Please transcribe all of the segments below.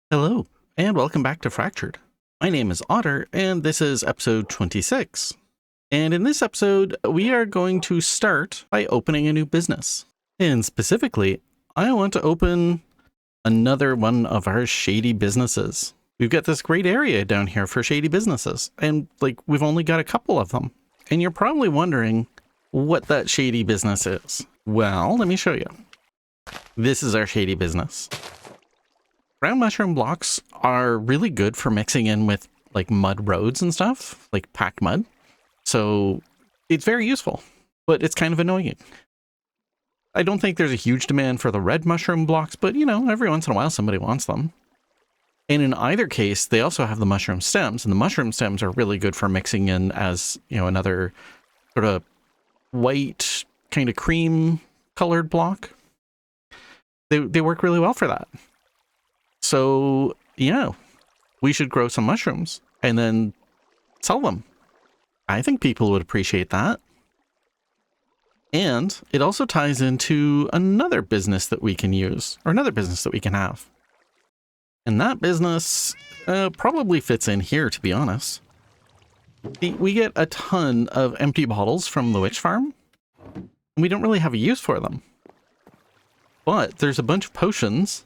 Hello, and welcome back to Fractured. My name is Otter, and this is episode 26. And in this episode, we are going to start by opening a new business. And specifically, I want to open another one of our shady businesses. We've got this great area down here for shady businesses, and we've only got a couple of them. And you're probably wondering what that shady business is. Well, let me show you. This is our shady business. Brown mushroom blocks are really good for mixing in with mud roads and stuff, like packed mud. So it's very useful, but it's kind of annoying. I don't think there's a huge demand for the red mushroom blocks, but every once in a while somebody wants them. And in either case, they also have the mushroom stems, and the mushroom stems are really good for mixing in as, another sort of white, kind of cream colored block. They work really well for that. So, we should grow some mushrooms and then sell them. I think people would appreciate that. And it also ties into another business that we can use, or another business that we can have. And that business probably fits in here, to be honest. We get a ton of empty bottles from the witch farm, and we don't really have a use for them. But there's a bunch of potions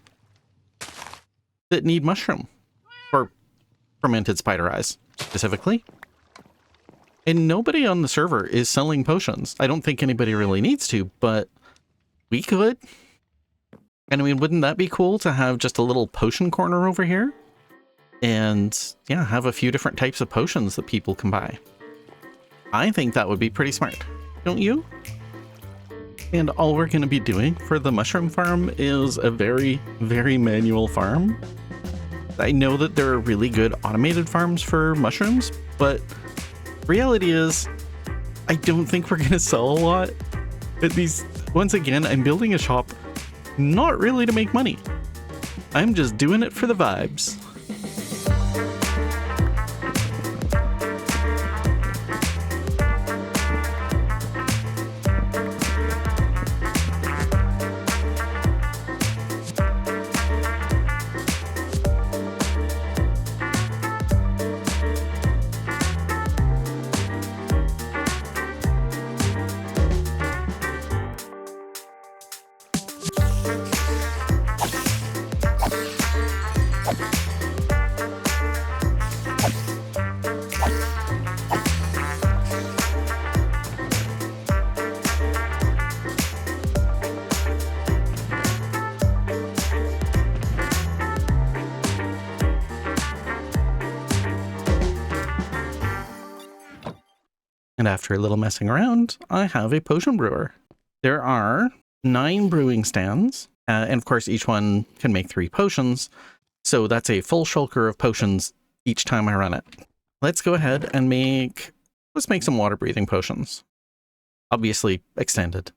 that need mushroom, or fermented spider eyes specifically. And nobody on the server is selling potions. I don't think anybody really needs to, but we could. And I mean, wouldn't that be cool to have just a little potion corner over here? And have a few different types of potions that people can buy. I think that would be pretty smart, don't you? And all we're going to be doing for the mushroom farm is a very, very manual farm. I know that there are really good automated farms for mushrooms, but reality is I don't think we're going to sell a lot. At least, once again, I'm building a shop not really to make money. I'm just doing it for the vibes. And after a little messing around, I have a potion brewer. There are 9 brewing stands, and of course each one can make 3 potions, so that's a full shulker of potions each time I run it. Let's go ahead and let's make some water breathing potions. Obviously extended.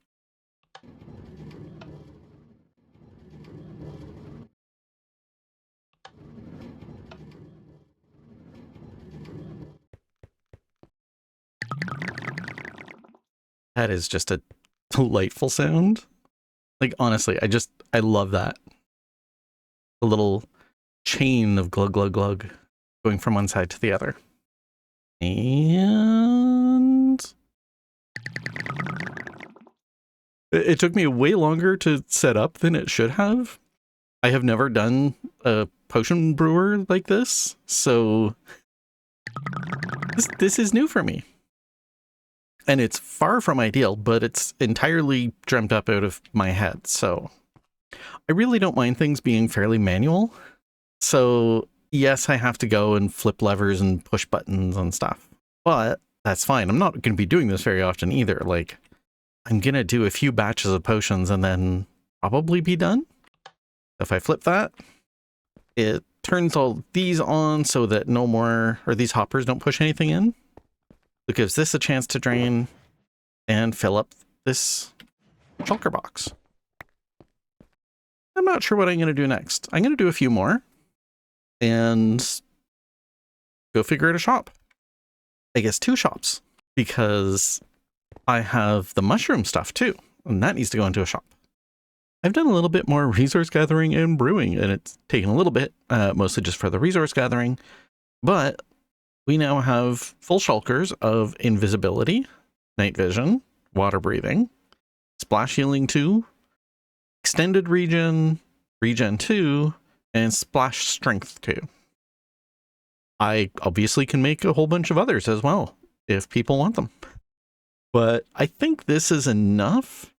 That is just a delightful sound. Honestly, I love that. A little chain of glug, glug, glug going from one side to the other. And it took me way longer to set up than it should have. I have never done a potion brewer like this, so this is new for me. And it's far from ideal, but it's entirely dreamt up out of my head. So I really don't mind things being fairly manual. So yes, I have to go and flip levers and push buttons and stuff, but that's fine. I'm not going to be doing this very often either. I'm going to do a few batches of potions and then probably be done. If I flip that, it turns all these on so that these hoppers don't push anything in. It gives this a chance to drain and fill up this shulker box. I'm not sure what I'm going to do next. I'm going to do a few more and go figure out a shop. I guess 2 shops, because I have the mushroom stuff too, and that needs to go into a shop. I've done a little bit more resource gathering and brewing, and it's taken a little bit, mostly just for the resource gathering. But we now have full shulkers of invisibility, night vision, water breathing, splash healing 2, extended regen 2, and splash strength 2. I obviously can make a whole bunch of others as well if people want them. But I think this is enough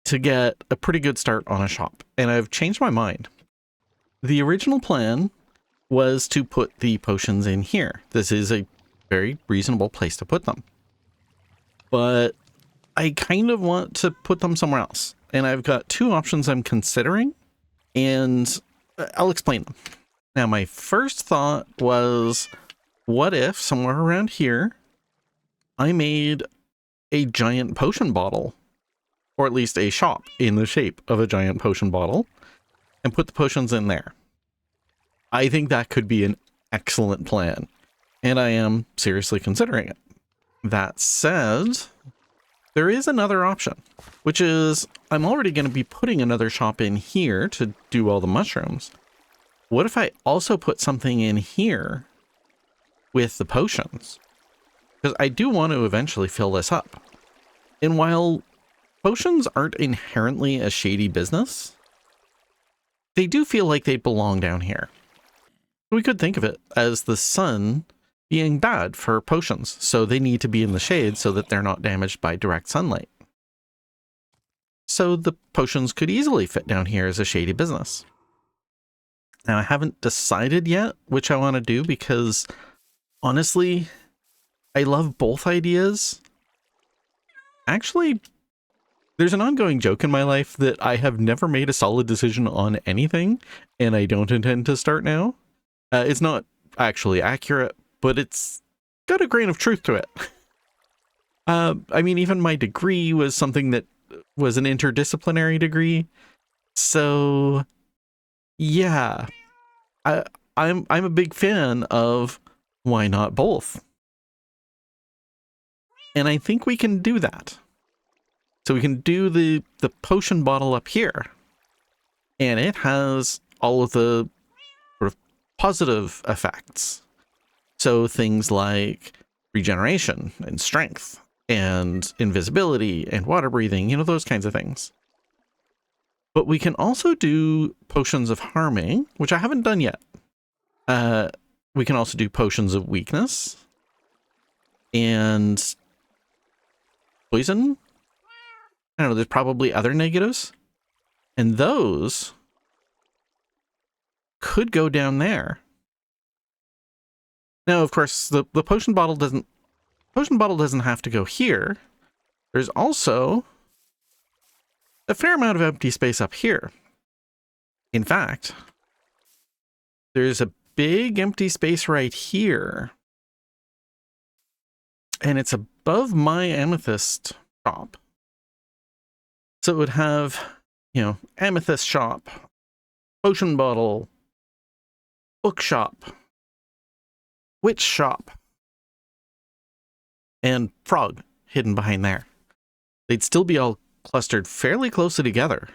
to get a pretty good start on a shop. And I've changed my mind. The original plan was to put the potions in here. This is a very reasonable place to put them. But I kind of want to put them somewhere else. And I've got 2 options I'm considering, and I'll explain them. Now, my first thought was, what if somewhere around here, I made a giant potion bottle, or at least a shop in the shape of a giant potion bottle, and put the potions in there? I think that could be an excellent plan, and I am seriously considering it. That said, there is another option, which is I'm already going to be putting another shop in here to do all the mushrooms. What if I also put something in here with the potions? Because I do want to eventually fill this up. And while potions aren't inherently a shady business, they do feel like they belong down here. We could think of it as the sun being bad for potions, so they need to be in the shade so that they're not damaged by direct sunlight. So the potions could easily fit down here as a shady business. Now, I haven't decided yet which I want to do because, honestly, I love both ideas. Actually, there's an ongoing joke in my life that I have never made a solid decision on anything, and I don't intend to start now. It's not actually accurate, but it's got a grain of truth to it. I mean, even my degree was something that was an interdisciplinary degree. So, yeah, I'm a big fan of why not both? And I think we can do that. So we can do the potion bottle up here. And it has all of the sort of positive effects. So things like regeneration and strength and invisibility and water breathing, you know, those kinds of things. But we can also do potions of harming, which I haven't done yet. We can also do potions of weakness and poison. I don't know, there's probably other negatives. And those could go down there. Now, of course, the potion bottle doesn't have to go here. There's also a fair amount of empty space up here. In fact, there's a big empty space right here. And it's above my amethyst shop. So it would have, you know, amethyst shop, potion bottle, bookshop, witch shop, and frog hidden behind there. They'd still be all clustered fairly closely together.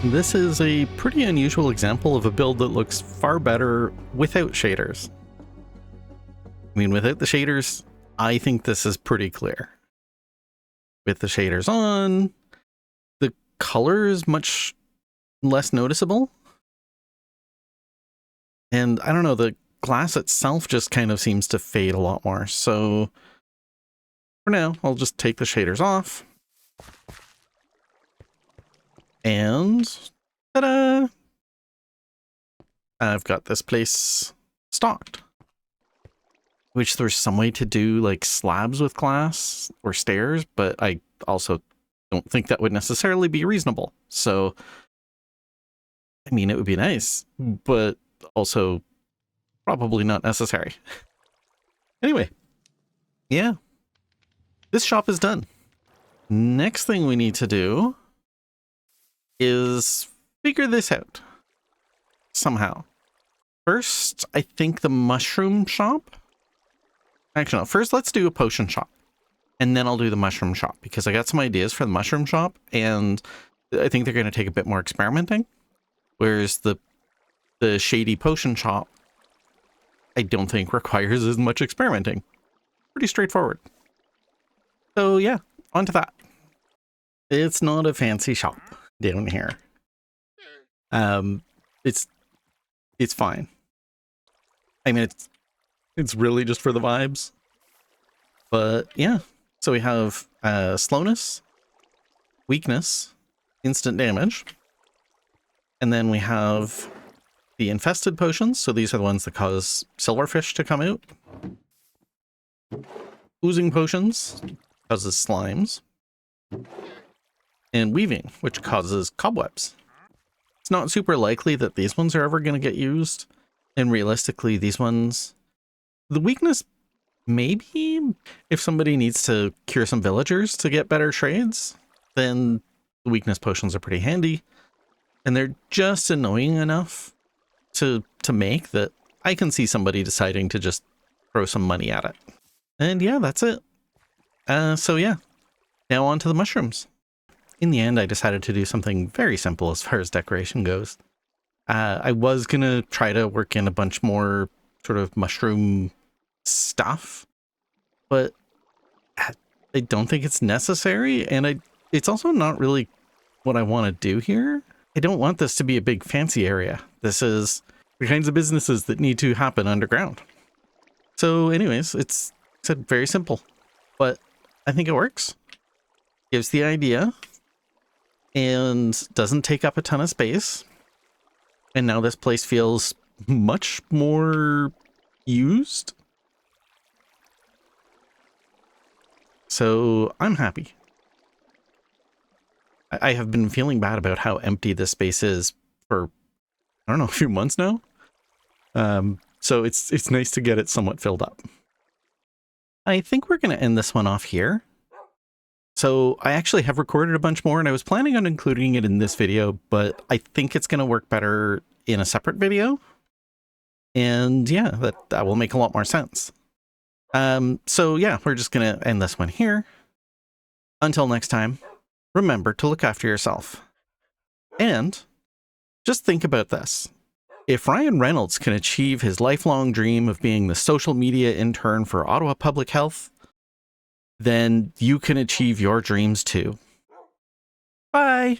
This is a pretty unusual example of a build that looks far better without shaders. I mean, without the shaders, I think this is pretty clear. With the shaders on, the color is much less noticeable. And I don't know, the glass itself just kind of seems to fade a lot more. So for now, I'll just take the shaders off. And ta-da! I've got this place stocked. Wish there's some way to do like slabs with glass or stairs, but I also don't think that would necessarily be reasonable. So, I mean, it would be nice, but also probably not necessary. Anyway, yeah, this shop is done. Next thing we need to do is figure this out somehow. First, I think the mushroom shop. Actually, no, first let's do a potion shop, and then I'll do the mushroom shop, because I got some ideas for the mushroom shop, and I think they're going to take a bit more experimenting, whereas the shady potion shop, I don't think requires as much experimenting. Pretty straightforward. So yeah, on to that. It's not a fancy shop down here. It's fine. I mean, it's really just for the vibes. But yeah, so we have slowness, weakness, instant damage. And then we have the infested potions. So these are the ones that cause silverfish to come out. Oozing potions causes slimes. And weaving, which causes cobwebs. It's not super likely that these ones are ever going to get used. And realistically, these ones... The weakness, maybe, if somebody needs to cure some villagers to get better trades, then the weakness potions are pretty handy. And they're just annoying enough to make that I can see somebody deciding to just throw some money at it. And yeah, that's it. So yeah, now on to the mushrooms. In the end, I decided to do something very simple as far as decoration goes. I was going to try to work in a bunch more sort of mushroom stuff, but I don't think it's necessary, and it's also not really what I want to do here. I don't want this to be a big fancy area. This is the kinds of businesses that need to happen underground. So anyways, it's very simple, but I think it works. Gives the idea and doesn't take up a ton of space. And now this place feels much more used. So I'm happy. I have been feeling bad about how empty this space is for, I don't know, a few months now. So it's nice to get it somewhat filled up. I think we're going to end this one off here. So I actually have recorded a bunch more, and I was planning on including it in this video, but I think it's going to work better in a separate video. And yeah, that will make a lot more sense. So yeah, we're just going to end this one here. Until next time, remember to look after yourself. And just think about this. If Ryan Reynolds can achieve his lifelong dream of being the social media intern for Ottawa Public Health, then you can achieve your dreams too. Bye!